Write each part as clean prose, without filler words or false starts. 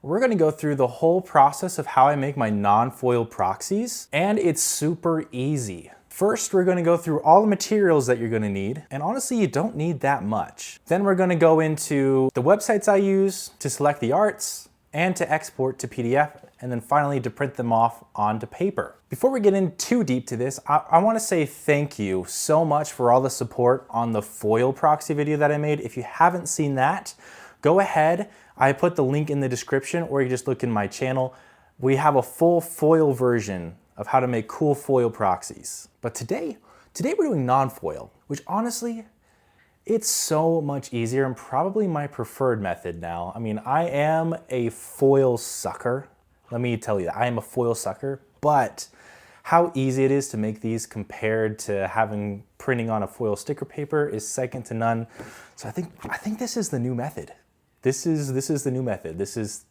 we're gonna go through the whole process of how I make my non-foil proxies, and it's super easy. First, we're gonna go through all the materials that you're gonna need, and honestly, you don't need that much. Then we're gonna go into the websites I use to select the arts and to export to PDF, and then finally to print them off onto paper. Before we get in too deep to this, I wanna say thank you so much for all the support on the foil proxy video that I made. If you haven't seen that, go ahead. I put the link in the description, or you just look in my channel. We have a full foil version of how to make cool foil proxies. But today we're doing non-foil, which honestly, it's so much easier and probably my preferred method now. I mean, I am a foil sucker. Let me tell you that, I am a foil sucker, but how easy it is to make these compared to having printing on a foil sticker paper is second to none. So I think this is the new method. This is the new method. This is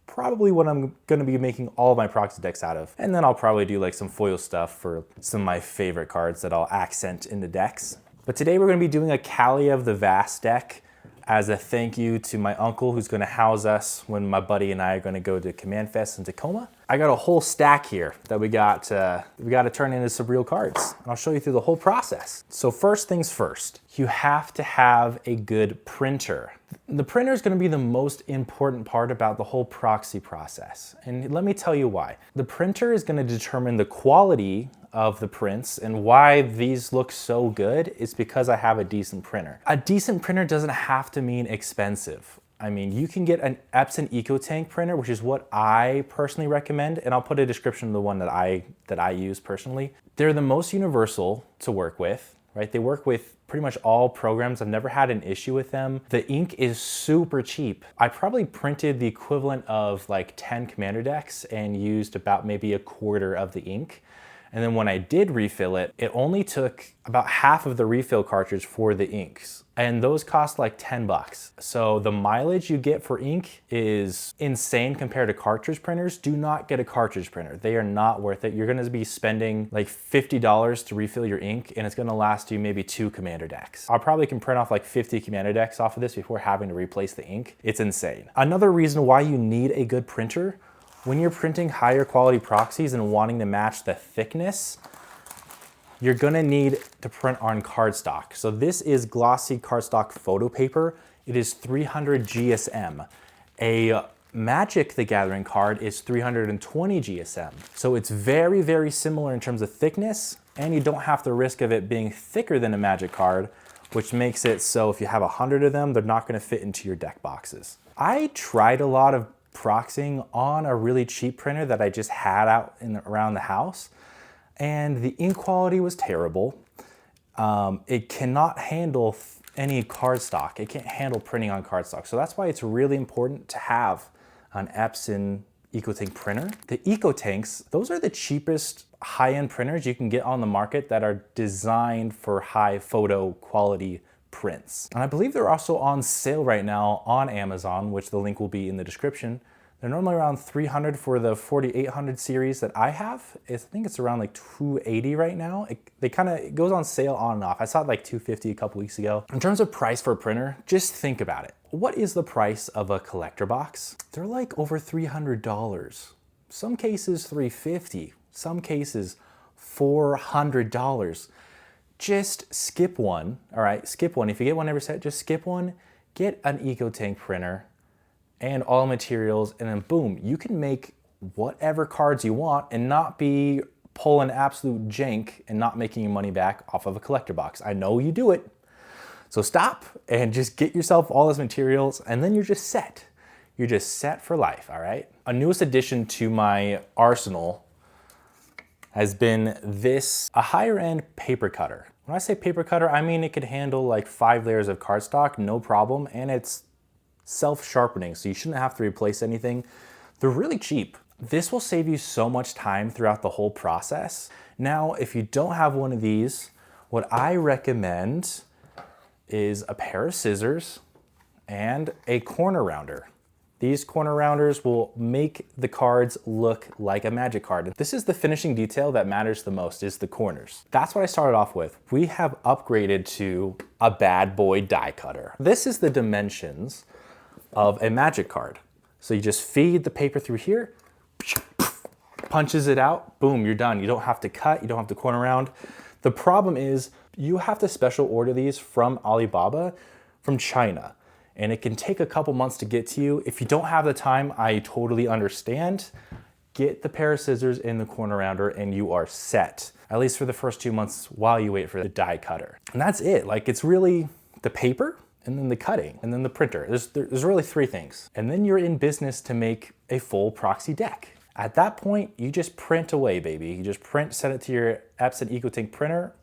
probably what I'm gonna be making all of my proxy decks out of. And then I'll probably do like some foil stuff for some of my favorite cards that I'll accent in the decks. But today we're gonna be doing a Cali of the Vast deck as a thank you to my uncle who's gonna house us when my buddy and I are gonna go to Command Fest in Tacoma. I got a whole stack here that we got to turn into some real cards. And I'll show you through the whole process. So first things first, you have to have a good printer. The printer is gonna be the most important part about the whole proxy process. And let me tell you why. The printer is gonna determine the quality of the prints, and why these look so good is because I have a decent printer. A decent printer doesn't have to mean expensive. I mean, you can get an Epson EcoTank printer, which is what I personally recommend, and I'll put a description of the one that I use personally. They're the most universal to work with, right? They work with pretty much all programs. I've never had an issue with them. The ink is super cheap. I probably printed the equivalent of like 10 Commander decks and used about maybe a quarter of the ink. And then when I did refill it, it only took about half of the refill cartridge for the inks. And those cost like 10 bucks. So the mileage you get for ink is insane compared to cartridge printers. Do not get a cartridge printer. They are not worth it. You're gonna be spending like $50 to refill your ink, and it's gonna last you maybe 2 Commander decks. I probably can print off like 50 Commander decks off of this before having to replace the ink. It's insane. Another reason why you need a good printer, when you're printing higher quality proxies and wanting to match the thickness, you're gonna need to print on cardstock. So this is glossy cardstock photo paper. It is 300 GSM. A Magic the Gathering card is 320 GSM. So it's very, very similar in terms of thickness, and you don't have the risk of it being thicker than a Magic card, which makes it so if you have 100 of them, they're not gonna fit into your deck boxes. I tried a lot of proxying on a really cheap printer that I just had out around the house, and the ink quality was terrible. It cannot handle any cardstock. It can't handle printing on cardstock. So that's why it's really important to have an Epson EcoTank printer. The EcoTanks, those are the cheapest high-end printers you can get on the market that are designed for high photo quality prints. And I believe they're also on sale right now on Amazon, which the link will be in the description. They're normally around $300 for the 4800 series that I have. I think it's around like $280 right now. It goes on sale on and off. I saw it like $250 a couple weeks ago. In terms of price for a printer, just think about it. What is the price of a collector box? They're like over $300. Some cases $350, some cases $400. Just skip one, all right? Skip one. If you get one every set, just skip one. Get an EcoTank printer and all materials, and then boom, you can make whatever cards you want and not be pulling absolute jank and not making your money back off of a collector box. I know you do it. So stop and just get yourself all those materials, and then you're just set. You're just set for life, all right? A newest addition to my arsenal has been a higher end paper cutter. When I say paper cutter, I mean it could handle like 5 layers of cardstock, no problem, and it's self-sharpening, so you shouldn't have to replace anything. They're really cheap. This will save you so much time throughout the whole process. Now, if you don't have one of these, what I recommend is a pair of scissors and a corner rounder. These corner rounders will make the cards look like a Magic card. This is the finishing detail that matters the most, is the corners. That's what I started off with. We have upgraded to a bad boy die cutter. This is the dimensions of a Magic card. So you just feed the paper through here, punches it out, boom, you're done. You don't have to cut, you don't have to corner around. The problem is you have to special order these from Alibaba from China, and it can take a couple months to get to you. If you don't have the time, I totally understand. Get the pair of scissors in the corner rounder and you are set, at least for the first 2 months while you wait for the die cutter. And that's it. Like, it's really the paper and then the cutting and then the printer. There's really 3 things. And then you're in business to make a full proxy deck. At that point, you just print away, baby. You just print, send it to your Epson EcoTink printer,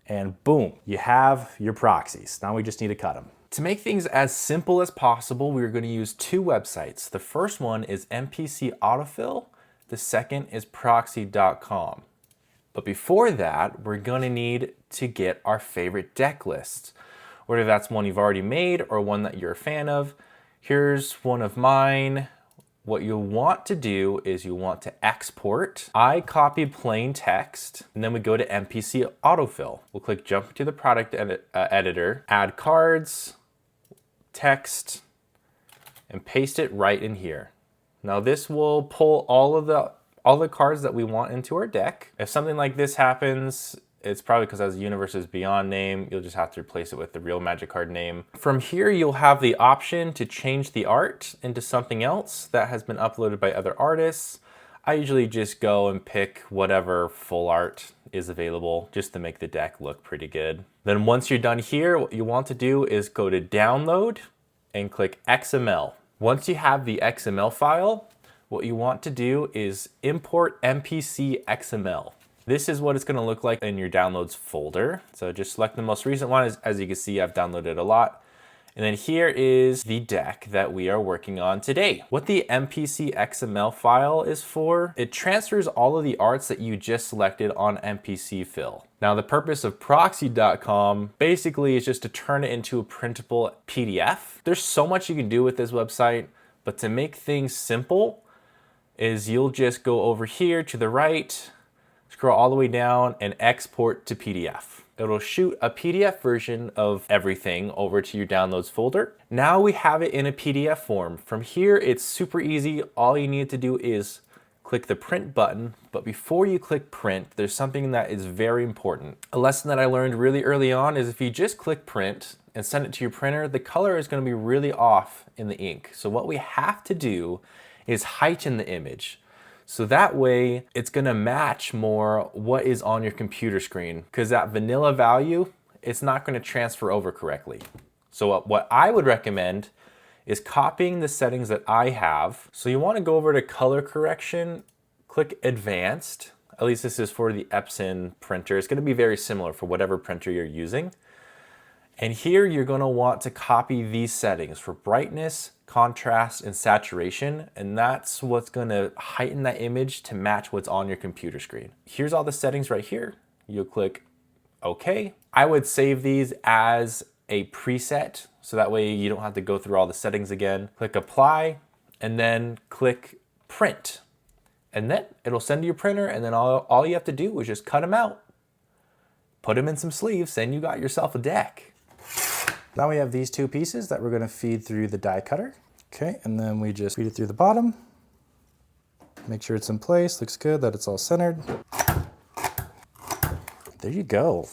and boom, you have your proxies. Now we just need to cut them. To make things as simple as possible, we're going to use 2 websites. The first one is MPC Autofill. The second is PROXY.com. But before that, we're going to need to get our favorite deck lists. Whether that's one you've already made or one that you're a fan of. Here's one of mine. What you'll want to do is you want to export. I copied plain text, and then we go to MPC Autofill. We'll click jump to the product editor, add cards, text, and paste it right in here. Now this will pull all the cards that we want into our deck. If something like this happens, it's probably because it has Universes Beyond name. You'll just have to replace it with the real Magic card name. From here, you'll have the option to change the art into something else that has been uploaded by other artists. I usually just go and pick whatever full art is available just to make the deck look pretty good. Then once you're done here, what you want to do is go to download and click XML. Once you have the XML file, what you want to do is import MPC XML. This is what it's going to look like in your downloads folder. So just select the most recent one. As you can see, I've downloaded a lot. And then here is the deck that we are working on today. What the MPC XML file is for, it transfers all of the arts that you just selected on MPC Fill. Now the purpose of Proxy.com basically is just to turn it into a printable PDF. There's so much you can do with this website, but to make things simple is you'll just go over here to the right, scroll all the way down and export to PDF. It'll shoot a PDF version of everything over to your downloads folder. Now we have it in a PDF form. From here, it's super easy. All you need to do is click the print button. But before you click print, there's something that is very important. A lesson that I learned really early on is if you just click print and send it to your printer, the color is going to be really off in the ink. So what we have to do is heighten the image. So that way it's gonna match more what is on your computer screen, because that vanilla value, it's not gonna transfer over correctly. So what I would recommend is copying the settings that I have. So you wanna go over to color correction, click advanced. At least this is for the Epson printer. It's gonna be very similar for whatever printer you're using. And here you're gonna want to copy these settings for brightness, contrast, and saturation, and that's what's gonna heighten that image to match what's on your computer screen. Here's all the settings right here. You'll click OK. I would save these as a preset, so that way you don't have to go through all the settings again. Click apply, and then click print. And then it'll send to your printer, and then all you have to do is just cut them out, put them in some sleeves, and you got yourself a deck. Now we have these 2 pieces that we're going to feed through the die cutter. Okay, and then we just feed it through the bottom. Make sure it's in place, looks good, that it's all centered. There you go.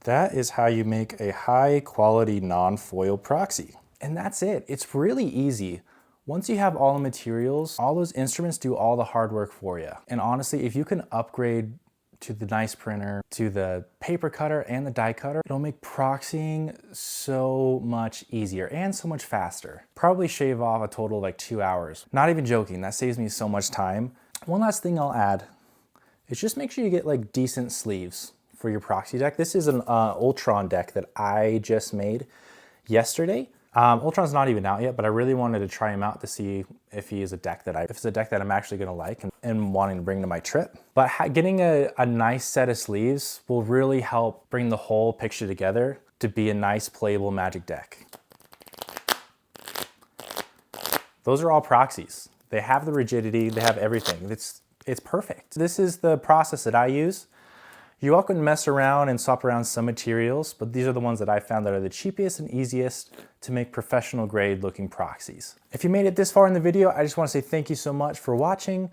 That is how you make a high quality non-foil proxy. And that's it. It's really easy. Once you have all the materials, all those instruments do all the hard work for you. And honestly, if you can upgrade to the nice printer, to the paper cutter and the die cutter, it'll make proxying so much easier and so much faster. Probably shave off a total of like 2 hours. Not even joking, that saves me so much time. One last thing I'll add is just make sure you get like decent sleeves for your proxy deck. This is an Ultron deck that I just made yesterday. Ultron's not even out yet, but I really wanted to try him out to see if he is a deck that if it's a deck that I'm actually gonna like and wanting to bring to my trip. But getting a nice set of sleeves will really help bring the whole picture together to be a nice playable Magic deck. Those are all proxies. They have the rigidity, they have everything. It's perfect. This is the process that I use. You're welcome to mess around and swap around some materials, but these are the ones that I found that are the cheapest and easiest to make professional grade looking proxies. If you made it this far in the video, I just want to say thank you so much for watching.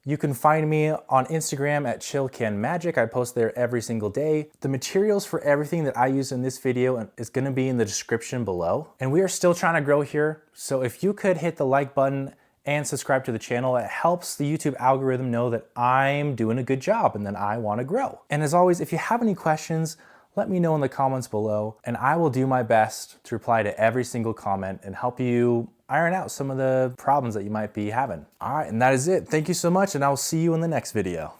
You can find me on Instagram at chillcanmagic. I post there every single day. The materials for everything that I use in this video is gonna be in the description below. And we are still trying to grow here. So if you could hit the like button and subscribe to the channel, it helps the YouTube algorithm know that I'm doing a good job and that I wanna grow. And as always, if you have any questions, let me know in the comments below and I will do my best to reply to every single comment and help you iron out some of the problems that you might be having. All right, and that is it. Thank you so much and I'll see you in the next video.